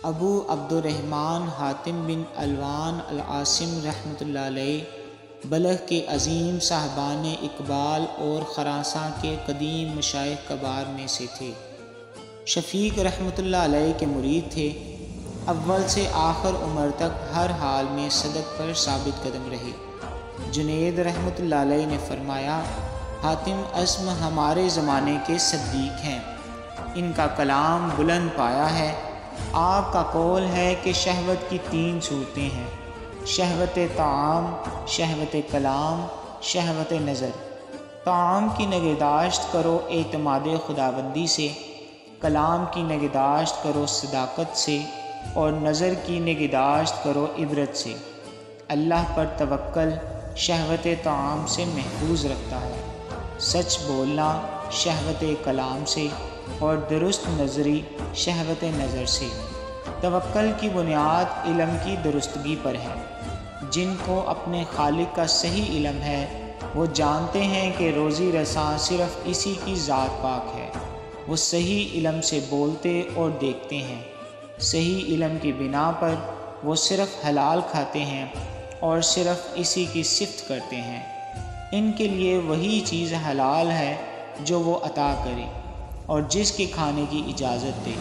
ابو عبد الرحمن حاتم بن الوان العاصم رحمۃ اللہ علیہ بلخ کے عظیم صاحبان اقبال اور خراساں کے قدیم مشائخ کبار میں سے تھے۔ شفیق رحمۃ اللہ علیہ کے مرید تھے۔ اول سے آخر عمر تک ہر حال میں صدق پر ثابت قدم رہے۔ جنید رحمۃ اللہ علیہ نے فرمایا، حاتم عزم ہمارے زمانے کے صدیق ہیں، ان کا کلام بلند پایا ہے۔ آپ کا قول ہے کہ شہوت کی 3 صورتیں ہیں: شہوت طعام، شہوت کلام، شہوت نظر۔ طعام کی نگہداشت کرو اعتماد خداوندی سے، کلام کی نگہداشت کرو صداقت سے، اور نظر کی نگہداشت کرو عبرت سے۔ اللہ پر توکل شہوت طعام سے محفوظ رکھتا ہے، سچ بولنا شہوت کلام سے، اور درست نظری شہوت نظر سے۔ توکل کی بنیاد علم کی درستگی پر ہے۔ جن کو اپنے خالق کا صحیح علم ہے وہ جانتے ہیں کہ روزی رساں صرف اسی کی ذات پاک ہے۔ وہ صحیح علم سے بولتے اور دیکھتے ہیں۔ صحیح علم کی بنا پر وہ صرف حلال کھاتے ہیں اور صرف اسی کی صفت کرتے ہیں۔ ان کے لیے وہی چیز حلال ہے جو وہ عطا کرے اور جس کے کھانے کی اجازت دے۔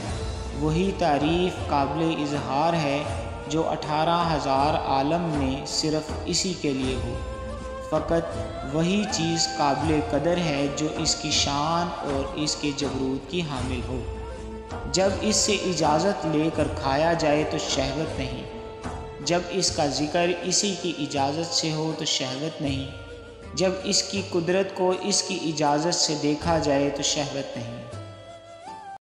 وہی تعریف قابل اظہار ہے جو 18,000 عالم میں صرف اسی کے لیے ہو۔ فقط وہی چیز قابل قدر ہے جو اس کی شان اور اس کے جبروت کی حامل ہو۔ جب اس سے اجازت لے کر کھایا جائے تو شہوت نہیں، جب اس کا ذکر اسی کی اجازت سے ہو تو شہوت نہیں، جب اس کی قدرت کو اس کی اجازت سے دیکھا جائے تو شہوت نہیں۔